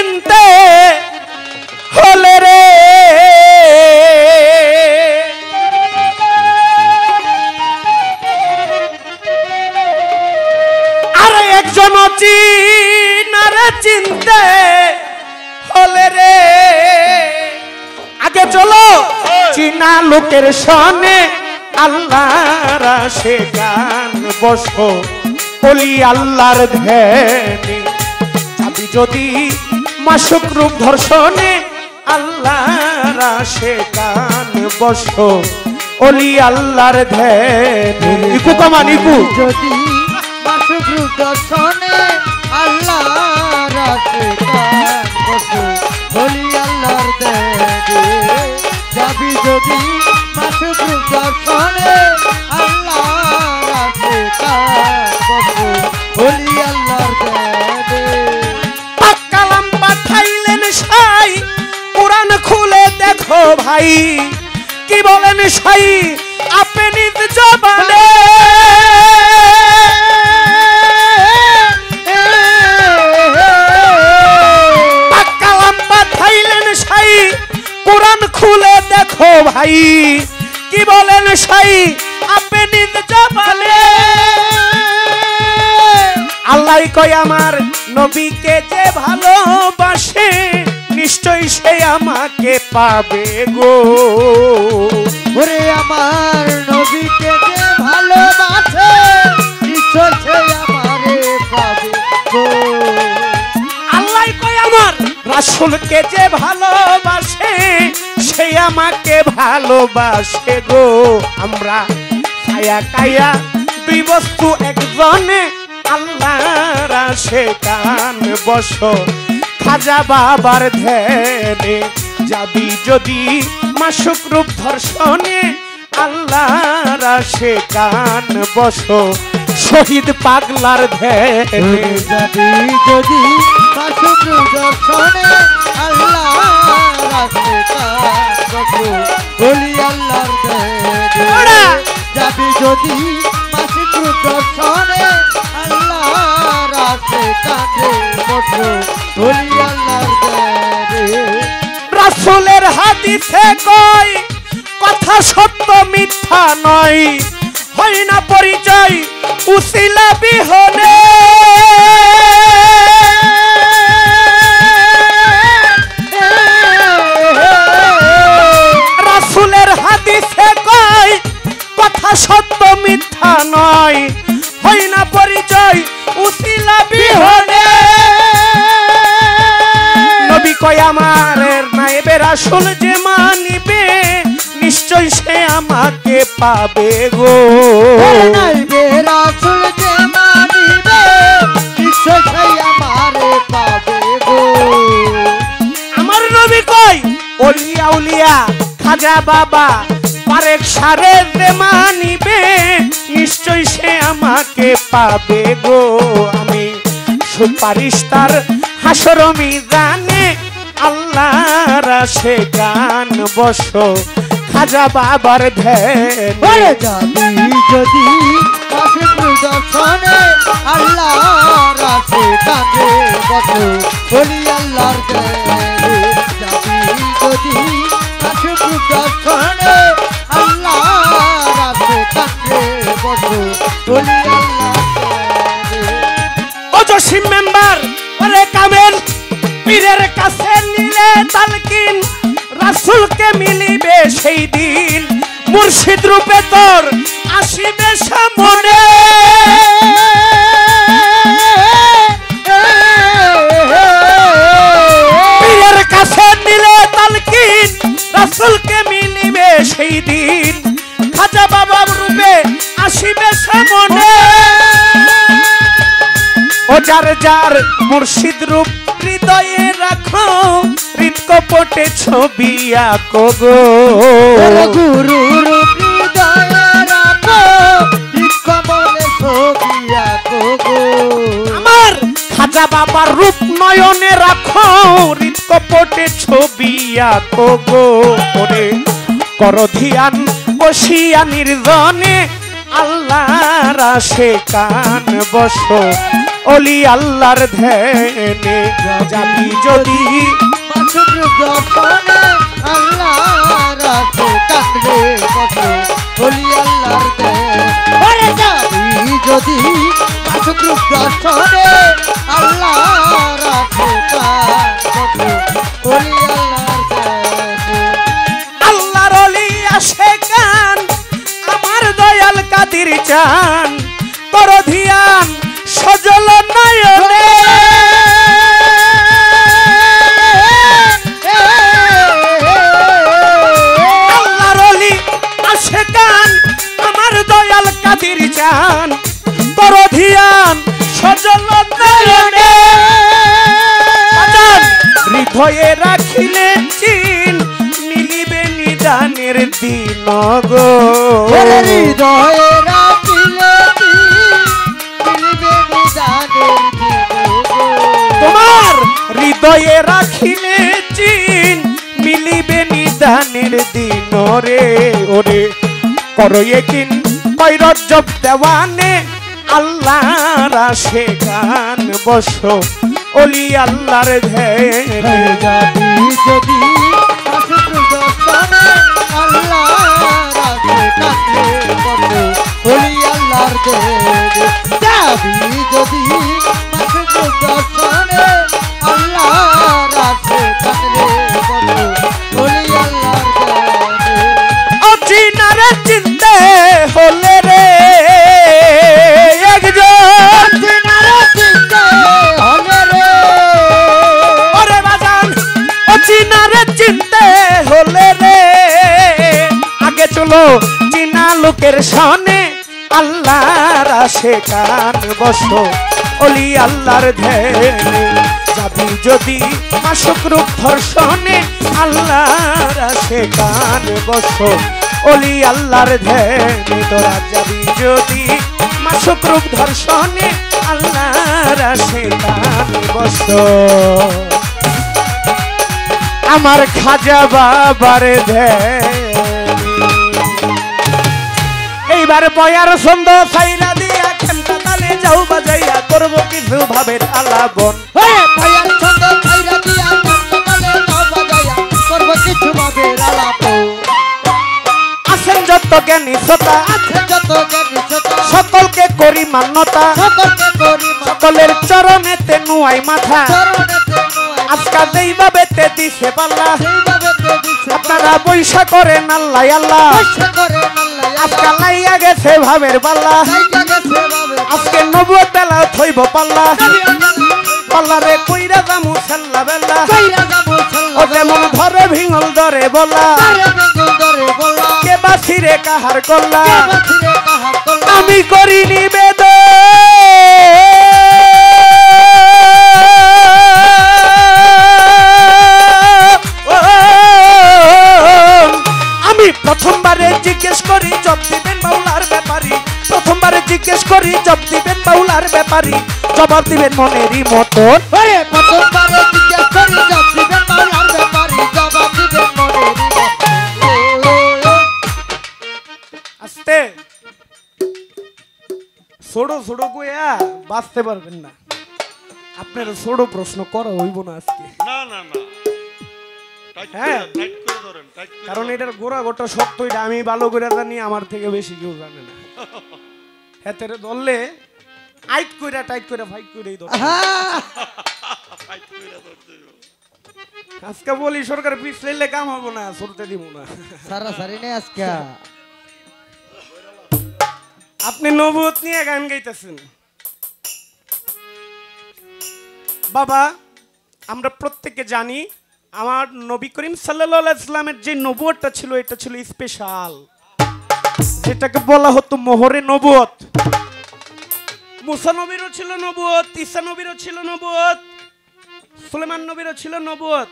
চিনতে হলে রে আর একজন চিনারে চিনতে হলে রে আগে চলো চিনা লোকের সনে আল্লাহর আশে গান বসো বলি আল্লাহর ধ্যানে যাবি যদি মাসুক রূপ ধর্ষণে আল্লাহর আশে গান বসো বলি আল্লাহর ধ্যানে ইকু কামান ইকু যদি মাসুক রূপ ধর্ষণে আল্লাহর আশে গান বসো বলি আল্লাহর ধ্যানে যাবি যদি মাসুক রূপ দর্শনে আল্লাহর আশে গান বসো বলি আল্লাহর ধ্যানে কালাম পাঠাইলেন সাই কুরআন খুলে দেখো ভাই কি বলেন সাই আপনি জবানে কালাম পাঠাইলেন সাই কুরআন খুলে দেখো ভাই কি বলেন সাই আপনি জবানে আল্লাহ কয় আমার নবীকে যে ভালোবাসে নিশ্চয়ই সে আমাকে পাবে গো ওরে আমার নবীকে যে ভালোবাসে নিশ্চয় সে আমারে পাবে গো আল্লাহ কয় আমার রাসূলকে যে ভালোবাসে সে আমাকে ভালোবাসে গো আমরা ছায়া কায়া দুই বস্তু একজনে আল্লাহর আশে গান বসো খাজা বাবার ধ্যানে যাবি যদি মাসুক রূপ ধর্ষণে আল্লাহর আশে গান বসো শহীদ পাগলার ধ্যানে যাবি যদি মাসুক রূপ দর্শনে আল্লাহর আশে গান বসো বলি আল্লাহর ধ্যানে যাবি যদি মাসুক রূপ দর্শনে আল্লাহর আশে গান বসো বলি আল্লাহর ধ্যানে রাসূলের হাদিসে কয় কথা সত্য মিথ্যা নয় হয় না পরিচয় উসিলা বিহনে রাসূলের হাদিসে কয় কথা সত্য মিথ্যা নয় হয় না পরিচয় উসিলা বিহনে নবী কয় আমার নায়েবে রাসূল যে মানিবে নিশ্চয় সে আমাকে পাবে গো নায়েবে রাসূল যে মানিবে নিশ্চয় সে আমারে পাবে গো আমার নবী কয় ওলিয়া উলিয়া খাজা বাবা পারেক সারে যে মানিবে নিশ্চয় সে আমাকে পাবে গো আমি সুপারিশ তার হাসর মিজানে আল্লাহর আশে গান বসো খাজা বাবার ধ্যানে যাবি যদি মাসুক রূপ দর্শনে আল্লাহর আশে গান বসো বলি আল্লাহর ধ্যানে যাবি যদি মাসুক রূপ দর্শনে আল্লাহর আশে গান বসো বলি আল্লাহর ধ্যানে অজসিম মেম্বার ওরে কামেল পীরের কাছে নিলে তালকিন রাসূলকে মিলিবে সেই দিন মুর্শিদ রূপে তোর আসিবে সামনে পীরের কাছে নিলে তালকিন রাসূলকে মিলিবে সেই দিন খাজা বাবার রূপে আসিবে সামনে ও যার যার মুর্শিদ রূপ হৃদয়ে রাখো হৃদকপটে ছবি আঁকো গো গুরু রূপ হৃদয়ে রাখো হৃদকমলে ছবি আঁকো গো আমার খাজা বাবার রূপ নয়নে রাখো হৃদকপটে ছবি আঁকো গো ওরে করো ধ্যান বসিয়া নির্জনে আল্লাহর আশে গান বসো অলি আল্লাহর ধ্যানে যাবি যদি মাসুক দর্শনে আল্লাহ রাখে কাঁদরে কত বলি আল্লাহর ওরে যাবি যদি মাসুক দর্শনে আল্লাহ রাখে কত বলি আল্লাহর আল্লাহর অলি আসে কান আমার দয়াল কাদির চান তোর ধিয়ান সজল নয়নে আল্লাহর অলি আসে কান আমার দয়াল কাদির চান তোর ধিয়ান সজল নয়নে হৃদয়ে রাখিলে চিন মিলিবে নিদানের দিন গো হৃদয়ে রাখিলে মিলিবে নিদানের দিন তোমার হৃদয়ে রাখিলে চিন মিলিবে নিদানের দিন রে ওরে করয়ে কিন কয়রত জব দেওয়ানে আল্লাহর আশে গান বসো অলি আল্লাহর ধ্যানে যাবি যদি মাসুক দর্শনে আল্লাহ রাখে কাঁদরে কত বলি আল্লাহর যাবি যদি মাসুক দর্শনে আল্লাহ রাখে কাঁদরে কত বলি আল্লাহর অচিনারে চিনতে হলে রে একজন ওরে বাজান অচিনারে চিনতে হলে রে আগে চলো চিনা লোকের সনে আল্লাহর আশে কান বসো অলি আল্লাহর ধ্যানে যাবি যদি মাসুক রূপ ধর্ষণে আল্লাহর আশে কান বসো অলি আল্লাহর ধ্যানে তোরা যাবি যদি মাসুক রূপ ধর্ষণে আল্লাহর আশে কান বসো আমার খাজা বাবার ধ্যানে এইবার বয়ার ছন্দ ছাইরা দিয়া খেমটা তালে যাও বাজাইয়া করব কিছু ভাবের আলাপন ভাইয়ার ছন্দ ছাইরা দিয়া কালে যাও বাজাইয়া করব কিছু ভাবের আলাপ আছেন যত জ্ঞানী শ্রোতা আছে যত জ্ঞানী শ্রোতা সকলকে করি মান্যতা সকলকে করি সকলের চরণেতে নুয়াই মাথা চরণেতে নয় আজকাল যেইভাবে তে দিছে পাল্লা সেইভাবে তো দিছে আপনারা বৈশা করেন আল্লাহ আল্লাহ পয়সা করে আল্লাহ আজকাল লাইয়া গেছে ভাবের পাল্লা জায়গা গেছে ভাবে আজকে নবুয়ত বেলা থইব পাল্লা পাল্লারে কইরা জামু ছাল্লা বেলা কইরা যাবো ও যেমন ধরে ভিঙল ধরে বলা সারে বেঙ্গল ধরে বলা কে বাছিরে কাহার কল্লা কে বাছিরে কাহার কল্লা আমি করি নিবেদন আমি প্রথমবারে জিজ্ঞেস করি জব দিবেন বাউলার ব্যাপারী প্রথমবারে জিজ্ঞেস করি জব দিবেন বাউলার ব্যাপারী জবাব দিবেন মনেরই মতন ওরে প্রথমবারে জিজ্ঞেস করি জব দিবেন মাওলার ব্যাপারী জবাব দিবেন মনের আস্তে ছোড়ো ছোড়ো কইয়া বাঁচতে পারবেন না আপনার ছোড়ো প্রশ্ন করা হইব না আজকে না না না টাইট হ্যাঁ। করে টাইট করে ধরেন টাইট করে কারণ এটার গোড়া গোটা সত্য এটা আমি ভালো করে জানি আমার থেকে বেশি কেউ জানে না হেতেরে ধরলে আইট কইরা টাইট করে ফাইট করেই ধর টাইট করে ধরতে হবে। আজকে বলি সরকার পিছলে কাম হবো না সরতে দিব না সারা সারি নেই আজকে আপনি নবুয়ত নিয়ে গান গাইতেছেন বাবা আমরা প্রত্যেকে জানি আমার নবী করিম সাল্লাল্লাহু আলাইহি সাল্লামের যে নবুয়তটা ছিল এটা ছিল স্পেশাল যেটাকে বলা হতো মোহরে নবুয়ত মুসা নবীরও ছিল নবুয়ত ঈসা নবীরও ছিল নবুয়ত সুলেমান নবীরও ছিল নবুয়ত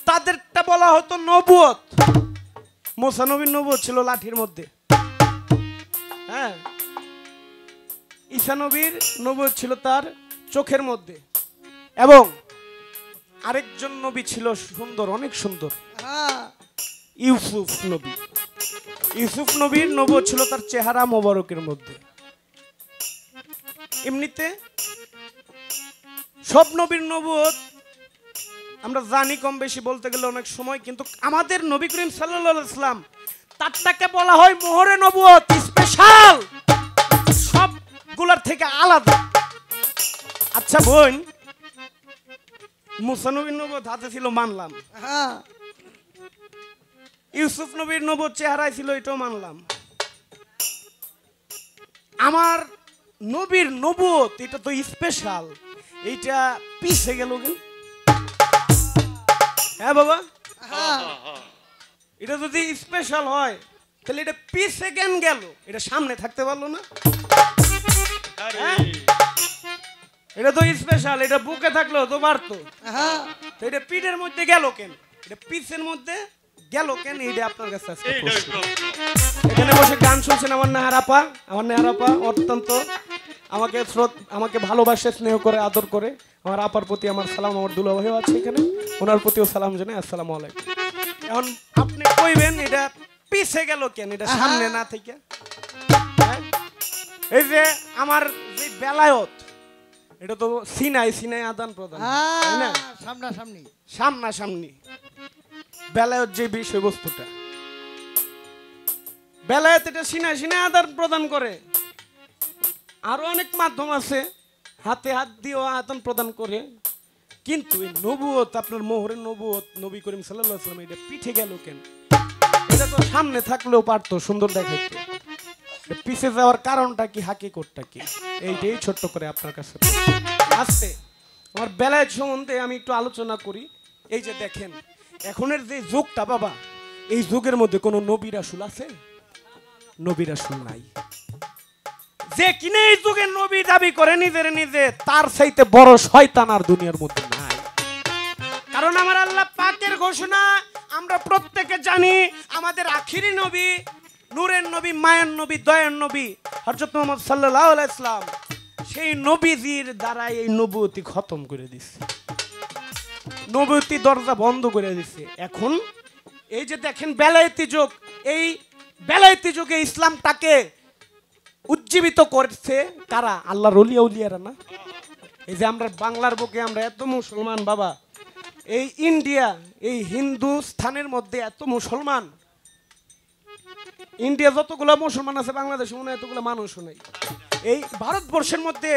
তাদেরটা বলা হতো নবুয়ত মুসা নবীর নবুয়ত ছিল লাঠির মধ্যে হ্যাঁ ঈসা নবীর নবুয়ত ছিল তার চোখের মধ্যে এবং আরেকজন নবী ছিল সুন্দর অনেক সুন্দর ইউসুফ নবী ইউসুফ নবীর নবুয়ত ছিল তার চেহারা মোবারকের মধ্যে এমনিতে সব নবীর নবুয়ত আমরা জানি কম বেশি বলতে গেলে অনেক সময়, কিন্তু আমাদের নবী করিম সাল্লাল্লাহু আলাইহি সাল্লাম তারটাকে বলা হয় মোহরে নবুয়ত, স্পেশাল, সবগুলোর থেকে আলাদা। আচ্ছা বোন, মুসা নবীর নবুয়ত হাতে ছিল মানলাম, হ্যাঁ ইউসুফ নবীর নবুয়ত চেহারায় ছিল, এটাও মানলাম। আমার নবীর নবুয়ত এটা তো স্পেশাল, এইটা পিছে গেল কেন? হ্যাঁ বাবা, হ্যাঁ এটা যদি স্পেশাল হয় তাহলে এটা পিছে কেন গেল? এটা সামনে থাকতে পারলো না? আরে হ্যাঁ? এটা তো স্পেশাল, এটা বুকে থাকলো তো পারতো, হ্যাঁ তো এটা পিঠের মধ্যে গেল কেন? এটা পিছের মধ্যে গেল কেন? এইটা আপনার কাছে আজকে এইটাই প্রশ্ন। প্রশ্ন। এখানে বসে গান শুনছেন আমার নেহার আপা অত্যন্ত আমাকে ভালোবাসে, স্নেহ করে, আদর করে। আমার আপার প্রতি আমার সালাম, আমার দুলা ভাইও আছে এখানে, ওনার প্রতিও সালাম জানাই, আসসালামু আলাইকুম। এখন আপনি কইবেন এটা পিছে গেল কেন, এটা সামনে না থেকে? হ্যাঁ? এই যে আমার যে বেলায়ত, এটা তো সিনাই আদান প্রদান, তাই না? সামনাসামনি সামনাসামনি বেলায়ত যে বিষয়বস্তুটা, বেলায়ত এটা সিনাই আদান প্রদান করে। আরো অনেক মাধ্যম আছে, হাতে হাত দিয়েও আদান প্রদান করে, কিন্তু এই নবুয়ত, আপনার মোহরের নবুয়ত, নবী করিম সাল্লাল্লাহু আলাইহি ওয়াসাল্লাম, এটা পিঠে গেল কেন? এটা তো সামনে থাকলেও পারতো সুন্দর দেখাইতে, পিছে যাওয়ার কারণটা কি, হাকিকতটা কি? এইটাই ছোট্ট করে আপনার কাছে আসছে। আমার বেলায়েত সম্বন্ধে আমি একটু আলোচনা করি। এই যে দেখেন, এখনের যে যুগটা বাবা, এই যুগের মধ্যে কোনো নবী রাসূল আছে? নবী রাসূল নাই। যে কিনে এই যুগে নবী দাবি করে নিজে, তার চাইতে বড় শয়তান আর দুনিয়ার মধ্যে নাই। কারণ আমার আল্লাহ পাকের ঘোষণা আমরা প্রত্যেকে জানি, আমাদের আখিরি নবী, নূরের নবী, মায়ের নবী, দয়ার নবী হযরত মুহাম্মদ সাল্লাল্লাহু আলাইহি ওয়াসাল্লাম, সেই নবীজির দ্বারা এই নবুয়তি খতম করে দিচ্ছে, নবুয়তি দরজা বন্ধ করে দিচ্ছে। এখন এই যে দেখেন বেলায়েতি যুগ, এই বেলায়েতি যুগে ইসলামটাকে উজ্জীবিত করছে কারা? আল্লাহর ওলি আউলিয়ারা না? এই যে আমরা বাংলার বুকে আমরা এত মুসলমান বাবা, এই ইন্ডিয়া, এই হিন্দুস্থানের মধ্যে এত মুসলমান, ইন্ডিয়া যতগুলো মুসলমান আছে বাংলাদেশে মনে হয় এতগুলো মানুষও নেই। এই ভারতবর্ষের মধ্যে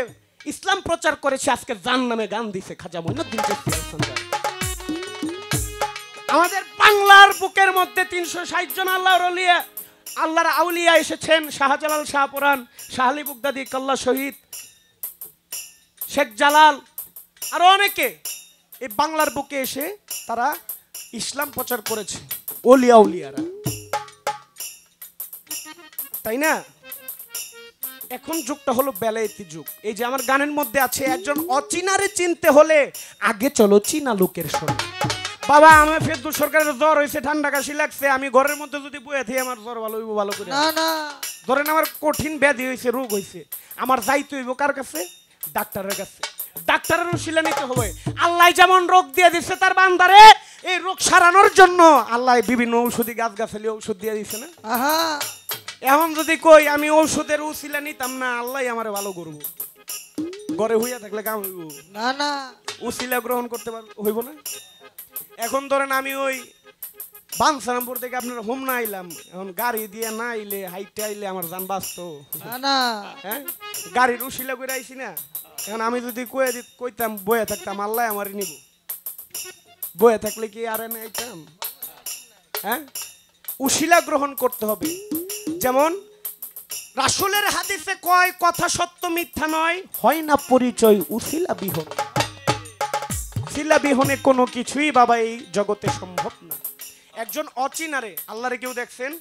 ইসলাম প্রচার করেছে, আজকে জান নামে গান দিছে খাজা মঈনুদ্দিন চিশতি আলহামদুলিল্লাহ। আমাদের বাংলার বুকের মধ্যে 360 জন আল্লাহর আউলিয়া এসেছেন, শাহজালাল, শাহপুরান, শাহ আলী বুগদাদি, কাল্লা শহীদ, শেখ জালাল, আরো অনেকে এই বাংলার বুকে এসে তারা ইসলাম প্রচার করেছে, ওলিয়া উলিয়ারা, তাই না? এখন যুগটা হলো বেলায়েতি যুগ। এই যে আমার গানের মধ্যে আছে, একজন অচিনারে চিনতে হলে আগে চলো চীনা লোকের সঙ্গে। বাবা, আমার ফেরদৌস সরকারের জ্বর হয়েছে, ঠান্ডা কাশি লাগছে, আমি ঘরের মধ্যে যদি বয়ে থাকি আমার জ্বর ভালো হইব ভালো করে? না না ধরেন আমার কঠিন ব্যাধি হয়েছে, রোগ হয়েছে, আমার যাইতে হইব কার কাছে? ডাক্তারের কাছে। ডাক্তারের উশিলা নিতে হবে। আল্লাহ যেমন রোগ দিয়ে দিচ্ছে তার বান্দারে, এই রোগ সারানোর জন্য আল্লাহ বিভিন্ন ঔষধি গাছগাছালি ঔষধ দিয়ে দিচ্ছে না? আহা এখন যদি কই আমি ঔষধের উশিলা নিতাম না, আল্লাহ আমারে ভালো করবো, ঘরে হইয়া থাকলে কাম হইব? না না উশিলা গ্রহণ করতে হইব না? এখন ধরেন আমি ওই বাঞ্ছারামপুর থেকে আপনার হোমনা আইলাম, এখন গাড়ি দিয়ে না আইলে, হাইটে আইলে আমার জান বাঁচতো? না না হ্যাঁ, গাড়ির উশিলা করে আইছি না। এখন আমি যদি কইতাম বয়ে থাকতাম, আল্লাহ আমারে নিব, বয়ে থাকলে কি আর আমি আইতাম? হ্যাঁ, উশিলা গ্রহণ করতে হবে। যেমন রাসূলের হাদিসে কয়, কথা সত্য মিথ্যা নয়, হয় না পরিচয় উশিলা বিহীন। উশিলা বিহীনে কোনো কিছুই বাবা এই জগতে সম্ভব না। একজন অচিনারে, আল্লাহরে কেউ দেখছেন?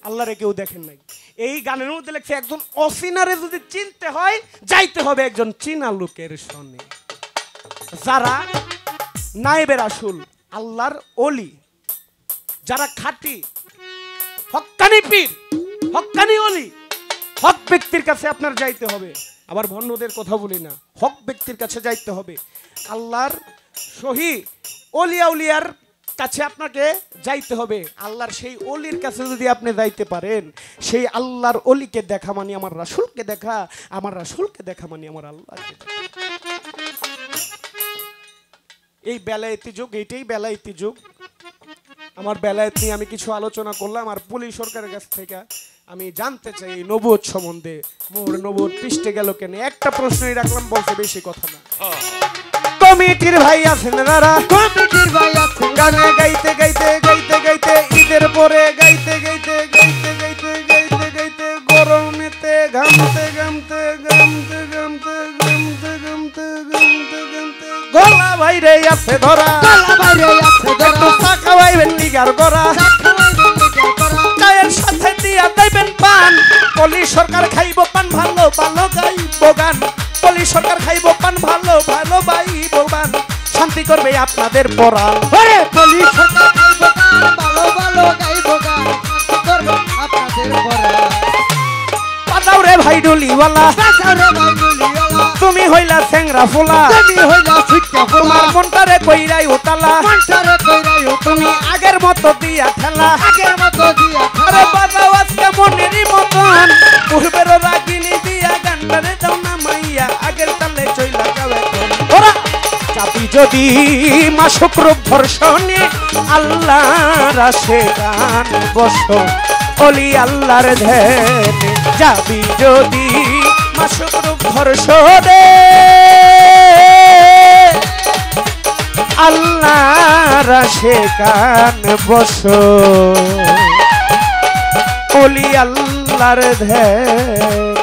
আল্লাহরে কেউ দেখেন নাই। এই গানের মধ্যে লেখছে, একজন অচিনারে যদি চিনতে হয় যাইতে হবে একজন চীনা লোকের সনে। যারা নায়েবে রাসূল, আল্লাহর ওলি, যারা খাঁটি হক্কানি পীর, হক্কানি ওলি, হক ব্যক্তির কাছে আপনার যাইতে হবে। আবার ভণ্ডদের কথা বলি না, হক ব্যক্তির কাছে যাইতে হবে। আল্লাহর সহি ওলিয়া উলিয়ার কাছে আপনাকে যাইতে হবে। আল্লাহর সেই অলির কাছে যদি আপনি যাইতে পারেন, সেই আল্লাহর অলিকে দেখা মানে আমার রাসূলকে দেখা, আমার রাসূলকে দেখা মানে আমার আল্লাহকে দেখা। এই বেলায়েতি যুগ, এইটাই বেলায়েতি যুগ। আমার বেলায়েত নিয়ে আমি কিছু আলোচনা করলাম, আর পুলিশ সরকারের কাছ থেকে আমি জানতে চাই এই নবুয়ত সম্বন্ধে। মোর নবুয়ত পৃষ্ঠে গেল কেন? একটা প্রশ্নই রাখলাম, বলতে বেশি কথা না। কমিটির ভাই আছেন যারা, কমিটির ভাই আছে গানে গাইতে গাইতে গাইতে গাইতে, ঈদের পরে গাইতে গাইতে গাইতে গাইতে গাইতে গাইতে, গরমেতে ঘামতে ঘামতে ঘামতে ঘামতে ঘামতে ঘামতে ঘামতে ঘামতে, গলা বাইরে আছে ধরা, গলা বাইরে আছে একটু ধরা চা খাওয়াইবেন নিগার গড়া, চায়ের সাথে দিয়া দেবেন পান, কলি সরকার খাইব পান, ভালো ভালো গাইব গান, কলি সরকার খাইব পান, ভালো ভালো গাইব গান, শান্তি করবে আপনাদের পরাণ। ওরে পুলিশ সরকার গাইব গান, ভালো ভালো গাইব গান, করবে আপনাদের পরে। বাজাও রে ভাই ডুলিওয়ালা, বাঁচাও রে ভাই গুলিওয়ালা, তুমি হইলা স্যাংরা ফোলা, তুমি হইলা ছুট্টা তোমার ফোলা, মনটারে কইরাই উতালা, মনটারে কইরাই তুমি আগের মতো দিয়া ঠেলা। আগের মতো দিয়া আরে খেলা। বাজাও আজকে মনেরই মতন, পূর্বের রাগিনী দিয়া গানটারে দাও না মাইয়া, আগের তালে চইলা যাও এখন। ওরা চাপি যদি মাসুক রূপ ধর্ষণে, আল্লাহর আসে গান বসো, অলি আল্লাহর ধ্যানে, যাবি যদি মাসুক রূপ ধর্ষণে, আল্লাহর আসে গান বসো, অলি আল্লাহর ধ্যানে।